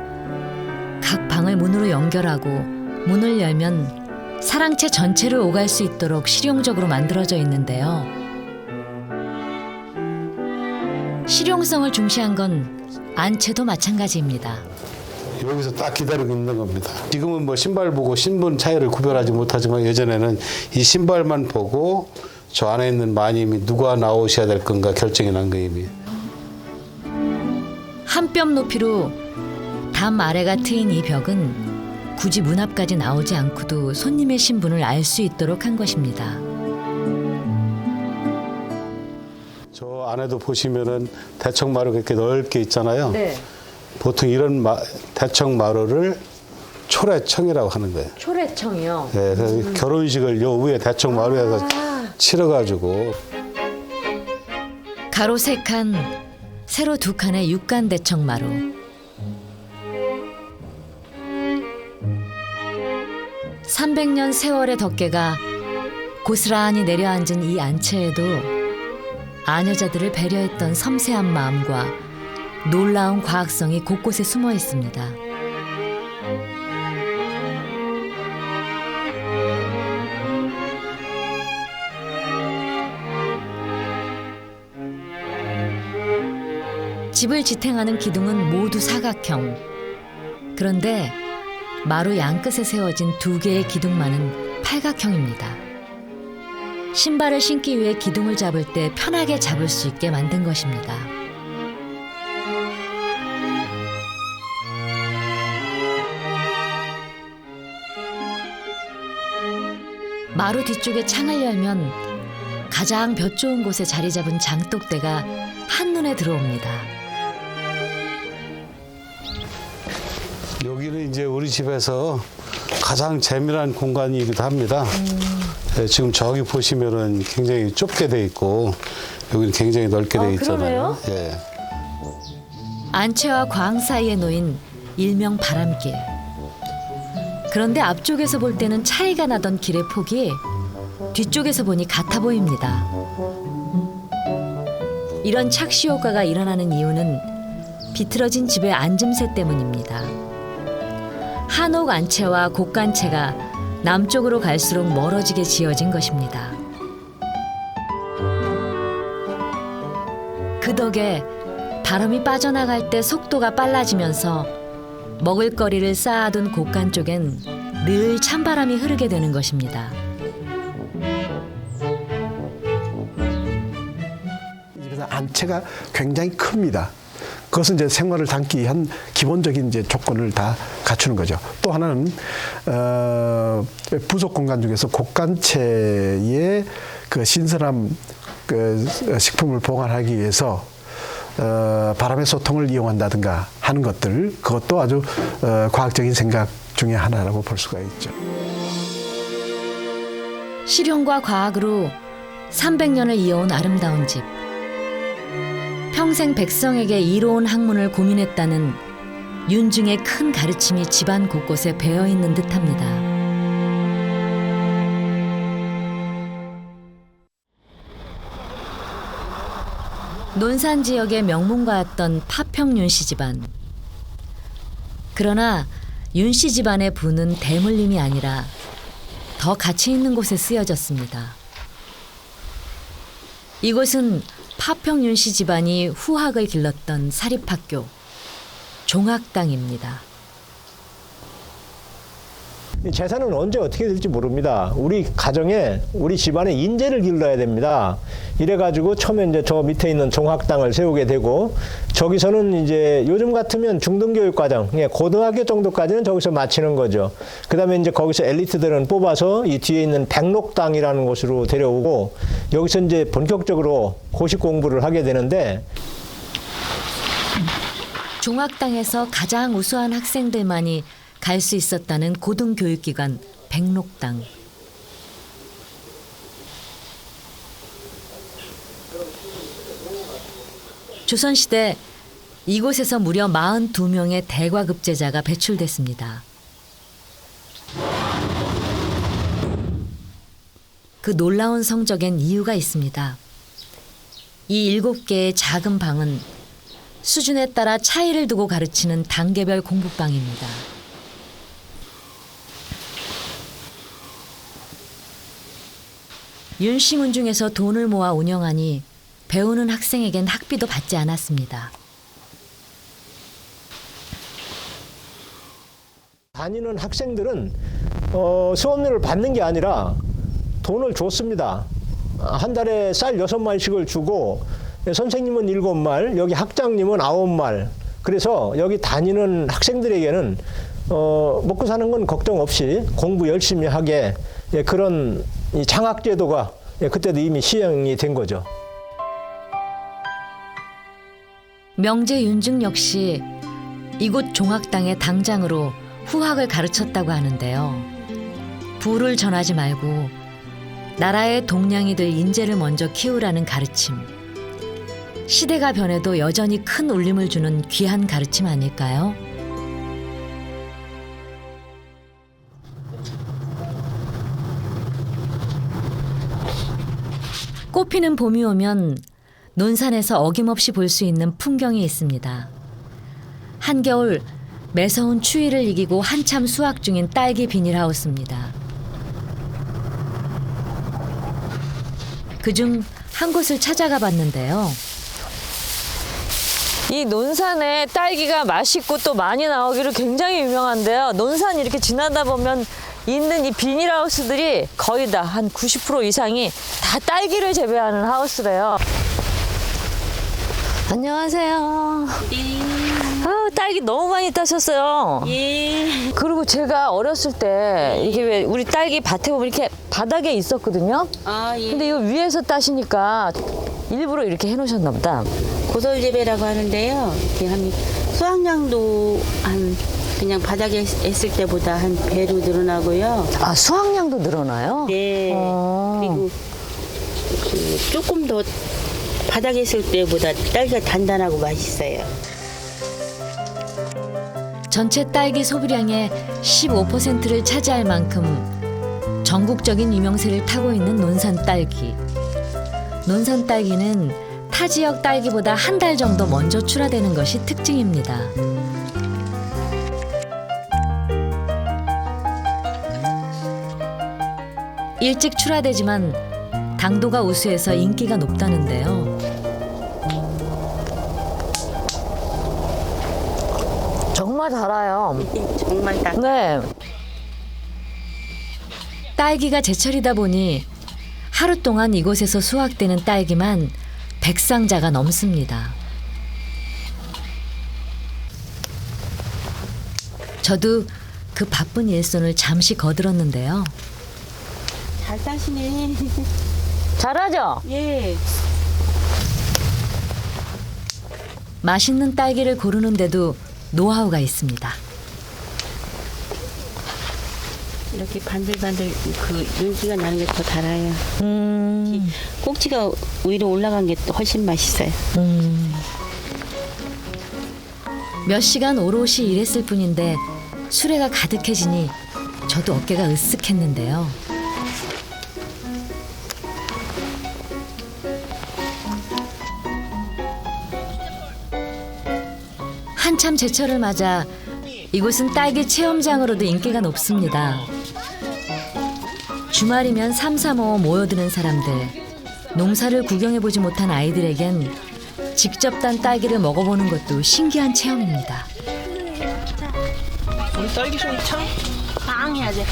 각 방을 문으로 연결하고 문을 열면 사랑채 전체를 오갈 수 있도록 실용적으로 만들어져 있는데요. 실용성을 중시한 건 안채도 마찬가지입니다. 여기서 딱 기다리고 있는 겁니다. 지금은 뭐 신발 보고 신분 차이를 구별하지 못하지만 예전에는 이 신발만 보고 저 안에 있는 마님이 누가 나오셔야 될 건가 결정이 난 거 이미. 한 뼘 높이로 담 아래가 트인 이 벽은 굳이 문 앞까지 나오지 않고도 손님의 신분을 알 수 있도록 한 것입니다. 저 안에도 보시면은 대청마루가 이렇게 넓게 있잖아요. 네. 보통 이런 대청마루를 초래청이라고 하는 거예요. 초래청이요. 네, 그래서 결혼식을 요 위에 대청마루에서 치러가지고 가로 3칸, 세로 2칸의 육간 대청마루. (300년) 세월의 덮개가 고스란히 내려앉은 이 안채에도 아녀자들을 배려했던 섬세한 마음과 놀라운 과학성이 곳곳에 숨어 있습니다. 집을 지탱하는 기둥은 모두 사각형. 그런데 마루 양끝에 세워진 2개의 기둥만은 팔각형입니다. 신발을 신기 위해 기둥을 잡을 때 편하게 잡을 수 있게 만든 것입니다. 마루 뒤쪽에 창을 열면 가장 볕 좋은 곳에 자리 잡은 장독대가 한눈에 들어옵니다. 여기는 이제 우리 집에서 가장 재미난 공간이기도 합니다. 네, 지금 저기 보시면은 굉장히 좁게 돼 있고 여기는 굉장히 넓게 돼 있잖아요. 예. 안채와 광 사이에 놓인 일명 바람길. 그런데 앞쪽에서 볼 때는 차이가 나던 길의 폭이 뒤쪽에서 보니 같아 보입니다. 이런 착시 효과가 일어나는 이유는 비틀어진 집의 앉음새 때문입니다. 한옥 안채와 곡간채가 남쪽으로 갈수록 멀어지게 지어진 것입니다. 그 덕에 바람이 빠져나갈 때 속도가 빨라지면서 먹을거리를 쌓아둔 곡간 쪽엔 늘 찬바람이 흐르게 되는 것입니다. 이 집에서 안채가 굉장히 큽니다. 그것은 이제 생활을 담기 위한 기본적인 이제 조건을 다 갖추는 거죠. 또 하나는 부속 공간 중에서 곡간채의 그 신선한 그 식품을 보관하기 위해서 바람의 소통을 이용한다든가 하는 것들, 그것도 아주 과학적인 생각 중에 하나라고 볼 수가 있죠. 실용과 과학으로 300년을 이어온 아름다운 집. 평생 백성에게 이로운 학문을 고민했다는 윤중의 큰 가르침이 집안 곳곳에 배어있는 듯합니다. 논산 지역의 명문가였던 파평윤씨 집안. 그러나 윤 씨 집안의 부는 대물림이 아니라 더 가치 있는 곳에 쓰여졌습니다. 이곳은 파평 윤 씨 집안이 후학을 길렀던 사립학교 종학당입니다. 재산은 언제 어떻게 될지 모릅니다. 우리 가정에 우리 집안에 인재를 길러야 됩니다. 이래가지고 처음에 이제 저 밑에 있는 종학당을 세우게 되고 저기서는 이제 요즘 같으면 중등교육과정, 고등학교 정도까지는 저기서 마치는 거죠. 그다음에 이제 거기서 엘리트들은 뽑아서 이 뒤에 있는 백록당이라는 곳으로 데려오고 여기서 이제 본격적으로 고시 공부를 하게 되는데 종학당에서 가장 우수한 학생들만이 갈 수 있었다는 고등교육기관 백록당. 조선시대 이곳에서 무려 42명의 대과급제자가 배출됐습니다. 그 놀라운 성적엔 이유가 있습니다. 이 7개의 작은 방은 수준에 따라 차이를 두고 가르치는 단계별 공부방입니다. 윤씨문 중에서 돈을 모아 운영하니 배우는 학생에겐 학비도 받지 않았습니다. 다니는 학생들은 수업료를 받는 게 아니라 돈을 줬습니다. 한 달에 쌀 6마리씩을 주고 선생님은 7말, 여기 학장님은 9말. 그래서 여기 다니는 학생들에게는 먹고 사는 건 걱정 없이 공부 열심히 하게 그런 이 장학제도가 그때도 이미 시행이 된 거죠. 명제 윤증 역시 이곳 종학당의 당장으로 후학을 가르쳤다고 하는데요. 부를 전하지 말고 나라의 동량이들 인재를 먼저 키우라는 가르침. 시대가 변해도 여전히 큰 울림을 주는 귀한 가르침 아닐까요? 꽃피는 봄이 오면 논산에서 어김없이 볼 수 있는 풍경이 있습니다. 한겨울 매서운 추위를 이기고 한참 수확 중인 딸기 비닐하우스입니다. 그중 한 곳을 찾아가 봤는데요. 이 논산에 딸기가 맛있고 또 많이 나오기로 굉장히 유명한데요. 논산 이렇게 지나다 보면 있는 이 비닐하우스들이 거의 다 한 90% 이상이 다 딸기를 재배하는 하우스래요. 안녕하세요. 아, 딸기 너무 많이 따셨어요. 예. 그리고 제가 어렸을 때 이게 왜 우리 딸기 밭에 보면 이렇게 바닥에 있었거든요. 아, 예. 근데 이거 위에서 따시니까 일부러 이렇게 해놓으셨나 보다. 고설 재배라고 하는데요. 이게 한 수확량도 한 그냥 바닥에 했을 때보다 한 배로 늘어나고요. 아, 수확량도 늘어나요? 네. 그리고 그 조금 더 바닥에 했을 때보다 딸기가 단단하고 맛있어요. 전체 딸기 소비량의 15%를 차지할 만큼 전국적인 유명세를 타고 있는 논산 딸기. 논산 딸기는 타 지역 딸기보다 한 달 정도 먼저 출하되는 것이 특징입니다. 일찍 출하되지만 당도가 우수해서 인기가 높다는데요. 정말 달아요. 정말 달. 네. 딸기가 제철이다 보니 하루 동안 이곳에서 수확되는 딸기만 100상자가 넘습니다. 저도 그 바쁜 일손을 잠시 거들었는데요. 잘 따시네. 잘하죠? 예. 맛있는 딸기를 고르는데도 노하우가 있습니다. 이렇게 반들반들 그 윤기가 나는 게 더 달아요. 꼭지가 위로 올라간 게 또 훨씬 맛있어요. 몇 시간 오롯이 일했을 뿐인데 수레가 가득해지니 저도 어깨가 으쓱했는데요. 한참 제철을 맞아 이곳은 딸기 체험장으로도 인기가 높습니다. 주말이면 삼삼오오 모여드는 사람들, 농사를 구경해보지 못한 아이들에겐 직접 딴 딸기를 먹어보는 것도 신기한 체험입니다. 우리 딸기 종이 참 빵해야지.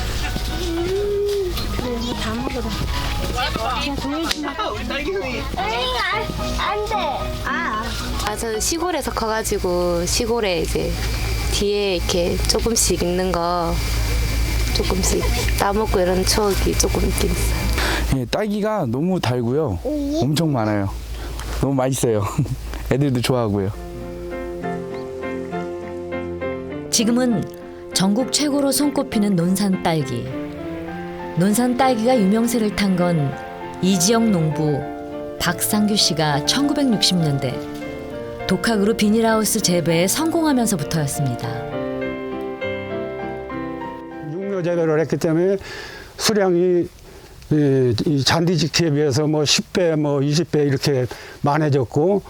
그래, 이거 다 먹어라. 그냥 종이 좀 우리 딸기 종이. 안 돼. 저 시골에서 커가지고 시골에 이제 뒤에 이렇게 조금씩 있는 거 조금씩 따먹고 이런 추억이 조금 있긴 있어요. 예, 딸기가 너무 달고요. 엄청 많아요. 너무 맛있어요. 애들도 좋아하고요. 지금은 전국 최고로 손꼽히는 논산 딸기. 논산 딸기가 유명세를 탄 건 이지영 농부 박상규 씨가 1960년대 독학으로 비닐하우스 재배에 성공하면서부터였습니다. 육묘 재배를 했기 때문에 수량이 이 잔디지키에 비해서 뭐 10배, 뭐 20배 이렇게 많아졌고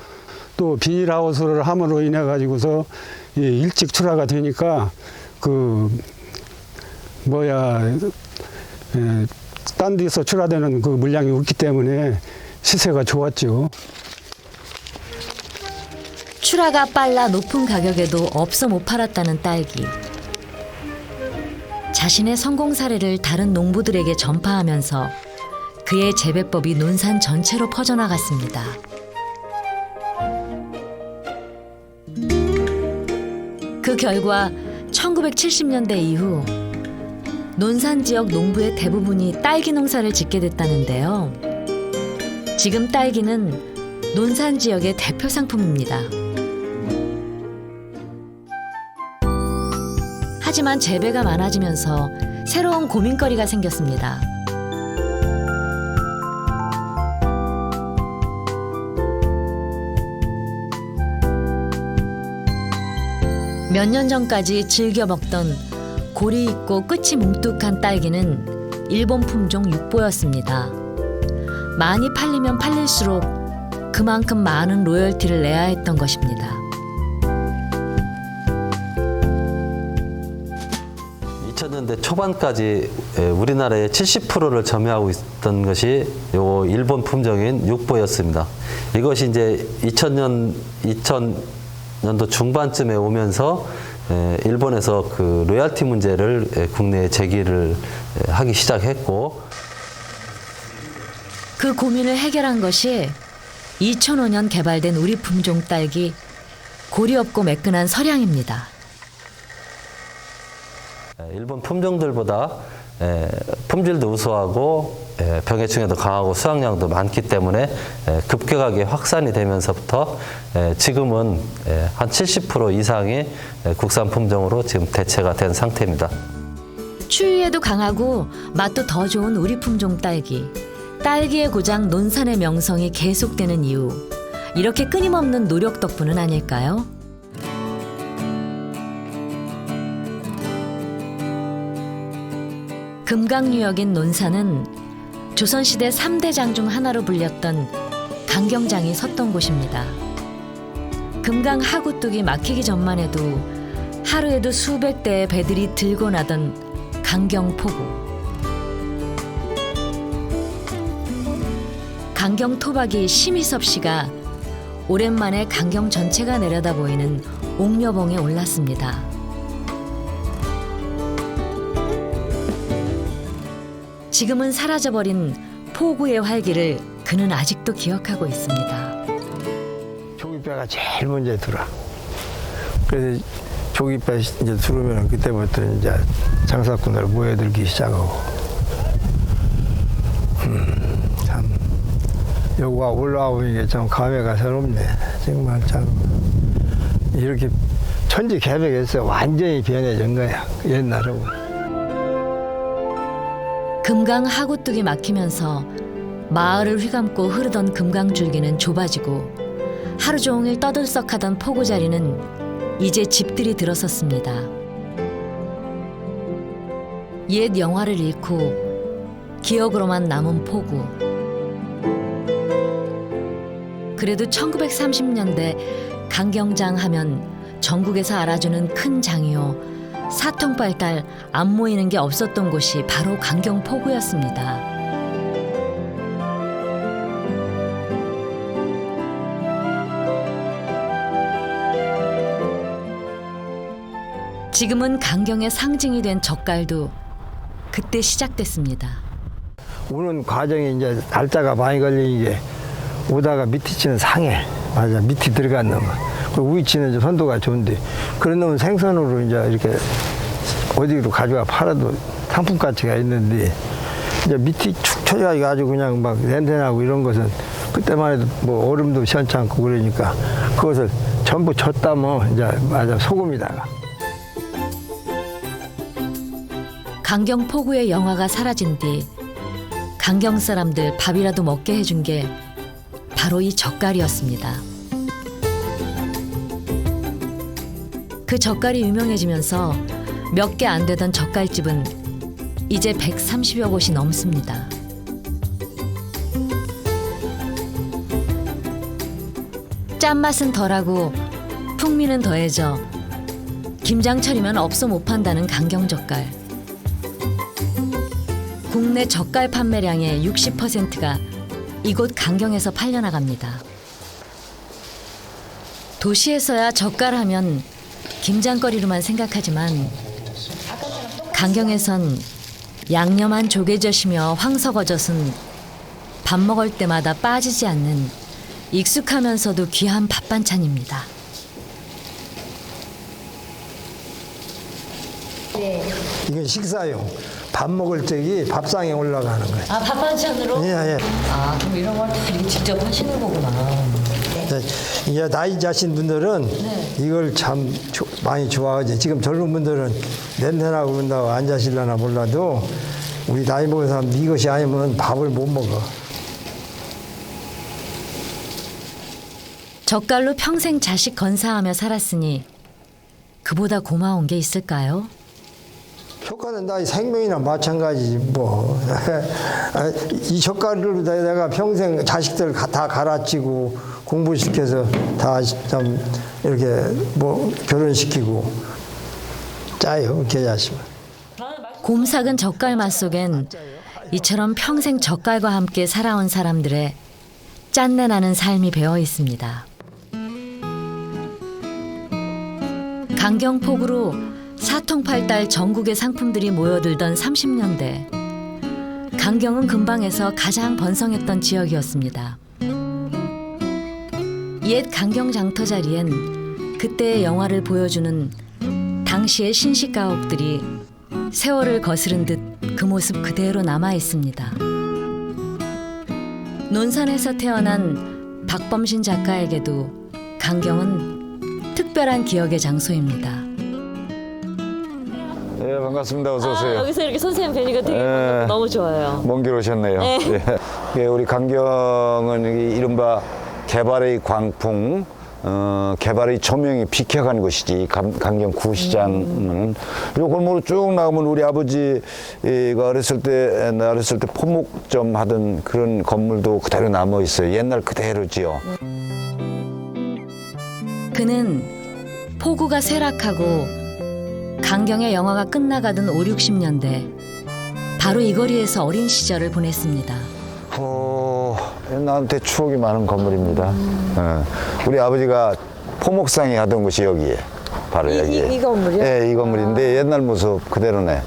또 비닐하우스를 함으로 인해 가지고서 일찍 출하가 되니까 딴 데서 출하되는 그 물량이 없기 때문에 시세가 좋았죠. 출하가 빨라 높은 가격에도 없어 못 팔았다는 딸기. 자신의 성공 사례를 다른 농부들에게 전파하면서 그의 재배법이 논산 전체로 퍼져나갔습니다. 그 결과 1970년대 이후 논산 지역 농부의 대부분이 딸기 농사를 짓게 됐다는데요. 지금 딸기는 논산 지역의 대표 상품입니다. 하지만 재배가 많아지면서 새로운 고민거리가 생겼습니다. 몇 년 전까지 즐겨 먹던 골이 있고 끝이 뭉툭한 딸기는 일본 품종 육보였습니다. 많이 팔리면 팔릴수록 그만큼 많은 로열티를 내야 했던 것입니다. 2000년대 초반까지 우리나라의 70%를 점유하고 있던 것이 요 일본 품종인 육보였습니다. 이것이 이제 2000년도 중반쯤에 오면서 일본에서 그 로열티 문제를 국내에 제기를 하기 시작했고, 그 고민을 해결한 것이 2005년 개발된 우리 품종 딸기 골이 없고 매끈한 설향입니다. 일본 품종들보다 품질도 우수하고 병해충에도 강하고 수확량도 많기 때문에 급격하게 확산이 되면서부터 지금은 한 70% 이상이 국산 품종으로 지금 대체가 된 상태입니다. 추위에도 강하고 맛도 더 좋은 우리 품종 딸기. 딸기의 고장 논산의 명성이 계속되는 이유. 이렇게 끊임없는 노력 덕분은 아닐까요? 금강유역인 논산은 조선시대 3대장 중 하나로 불렸던 강경장이 섰던 곳입니다. 금강 하구뚝이 막히기 전만 해도 하루에도 수백 대의 배들이 들고 나던 강경포구. 강경토박이 심희섭 씨가 오랜만에 강경 전체가 내려다 보이는 옥녀봉에 올랐습니다. 지금은 사라져버린 포구의 활기를 그는 아직도 기억하고 있습니다. 조깃배가 제일 먼저 들어. 그래서 조깃배 이제 들어오면 그때부터 이제 장사꾼들 모여들기 시작하고. 참 여기가 올라오는 게 참 감회가 새롭네. 정말 참 이렇게 천지개벽해서 완전히 변해진 거야. 옛날하고. 금강 하구뚝이 막히면서 마을을 휘감고 흐르던 금강줄기는 좁아지고 하루 종일 떠들썩하던 포구 자리는 이제 집들이 들어섰습니다. 옛 영화를 잃고 기억으로만 남은 포구. 그래도 1930년대 강경장 하면 전국에서 알아주는 큰 장이요 사통팔달 안 모이는 게 없었던 곳이 바로 강경포구였습니다. 지금은 강경의 상징이 된 젓갈도 그때 시작됐습니다. 오는 과정에 이제 날짜가 많이 걸리는 게 오다가 밑에 치는 상해, 맞아, 밑에 들어가는 거. 그리고 위에 치는 선도가 좋은데 그런 놈은 생선으로 이제 이렇게 어디로 가져가 팔아도 상품 가치가 있는데 이제 밑이 축 처져가지고 아주 그냥 막 냄새나고 이런 것은 그때만 해도 뭐 얼음도 시원치 않고 그러니까 그것을 전부 젓다면 이제 맞아 소금이다가. 강경포구의 영화가 사라진 뒤 강경 사람들 밥이라도 먹게 해준 게 바로 이 젓갈이었습니다. 그 젓갈이 유명해지면서 몇 개 안 되던 젓갈집은 이제 130여 곳이 넘습니다. 짠맛은 덜하고 풍미는 더해져 김장철이면 없어 못 판다는 강경젓갈. 국내 젓갈 판매량의 60%가 이곳 강경에서 팔려나갑니다. 도시에서야 젓갈하면 김장거리로만 생각하지만 강경에선 양념한 조개젓이며 황석어젓은 밥 먹을 때마다 빠지지 않는 익숙하면서도 귀한 밥 반찬입니다. 이건 식사용. 밥 먹을 적이 밥상에 올라가는 거예요. 아, 밥 반찬으로? 예, 예. 아, 그럼 이런 걸 다 이렇게 직접 하시는 거구나. 이제 나이 자신 분들은 이걸 참 많이 좋아하지. 지금 젊은 분들은 냄새나고 그런다고 안 자실려나 몰라도 우리 나이 먹은 사람 이것이 아니면 밥을 못 먹어. 젓갈로 평생 자식 건사하며 살았으니 그보다 고마운 게 있을까요? 젓갈은 나의 생명이나 마찬가지지 뭐. 이 젓갈로 내가 평생 자식들 다 갈아치고 공부시켜서 다 좀 이렇게 뭐 결혼시키고 짜요 계자식은. 곰삭은 젓갈 맛 속엔 이처럼 평생 젓갈과 함께 살아온 사람들의 짠내 나는 삶이 배어 있습니다. 강경포구로 사통팔달 전국의 상품들이 모여들던 30년대, 강경은 근방에서 가장 번성했던 지역이었습니다. 옛 강경 장터 자리엔 그때의 영화를 보여주는 당시의 신식 가옥들이 세월을 거스른 듯 그 모습 그대로 남아 있습니다. 논산에서 태어난 박범신 작가에게도 강경은 특별한 기억의 장소입니다. 네, 반갑습니다. 어서 오세요. 여기서 이렇게 선생님 뵈니까 되게 너무 좋아요. 먼 길 오셨네요. 네. 예, 우리 강경은 이른바 개발의 광풍, 개발의 조명이 비켜간 곳이지. 강경 구시장은 요 골목으로 쭉 나가면 우리 아버지가 어렸을 때 포목점 하던 그런 건물도 그대로 남아 있어요. 옛날 그대로지요. 그는 포구가 쇠락하고 강경의 영화가 끝나가던 5, 60년대 바로 이 거리에서 어린 시절을 보냈습니다. 나한테 추억이 많은 건물입니다. 우리 아버지가 포목상에 하던 곳이 여기에 바로 여기에. 이 건물이요? 네, 이 건물인데 옛날 모습 그대로네.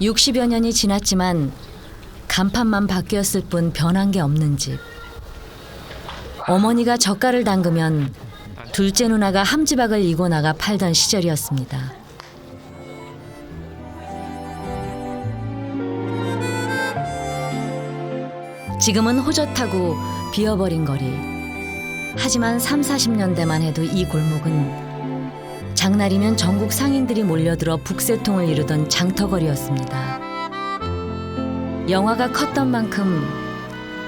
60여 년이 지났지만 간판만 바뀌었을 뿐 변한 게 없는 집. 어머니가 젓갈을 담그면 둘째 누나가 함지박을 이고 나가 팔던 시절이었습니다. 지금은 호젓하고 비어버린 거리. 하지만 3, 40년대만 해도 이 골목은 장날이면 전국 상인들이 몰려들어 북새통을 이루던 장터거리였습니다. 영화가 컸던 만큼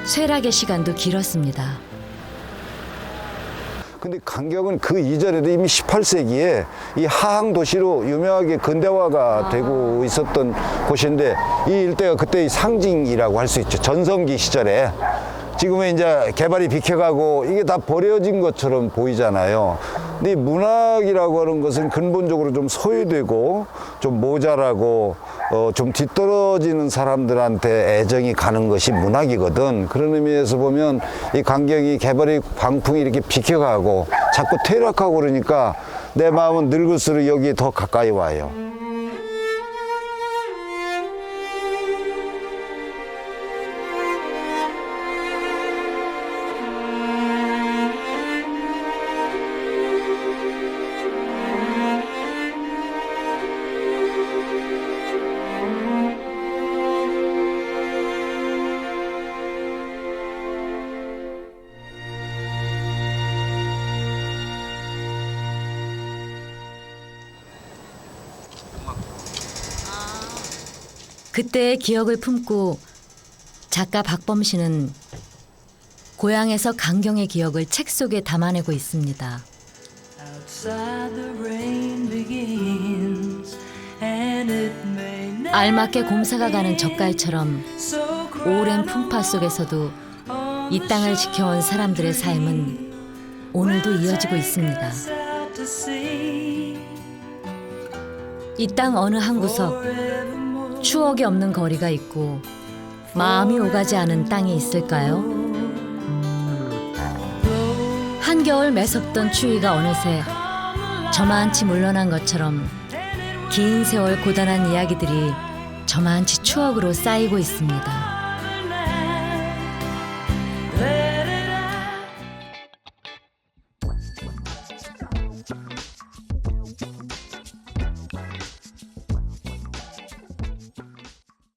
쇠락의 시간도 길었습니다. 근데 강경은 그 이전에도 이미 18세기에 이 하항 도시로 유명하게 근대화가 되고 있었던 곳인데 이 일대가 그때의 상징이라고 할 수 있죠. 전성기 시절에 지금은 이제 개발이 비켜가고 이게 다 버려진 것처럼 보이잖아요. 근데 이 문학이라고 하는 것은 근본적으로 좀 소외되고 좀 모자라고 좀 뒤떨어지는 사람들한테 애정이 가는 것이 문학이거든. 그런 의미에서 보면 이 강경이 개발의 광풍이 이렇게 비켜가고 자꾸 퇴락하고 그러니까 내 마음은 늙을수록 여기에 더 가까이 와요. 그때의 기억을 품고 작가 박범 씨는 고향에서 강경의 기억을 책 속에 담아내고 있습니다. 알맞게 곰사가 가는 젓갈처럼 오랜 풍파 속에서도 이 땅을 지켜온 사람들의 삶은 오늘도 이어지고 있습니다. 이 땅 어느 한 구석 추억이 없는 거리가 있고 마음이 오가지 않은 땅이 있을까요? 한겨울 매섭던 추위가 어느새 저만치 물러난 것처럼 긴 세월 고단한 이야기들이 저만치 추억으로 쌓이고 있습니다.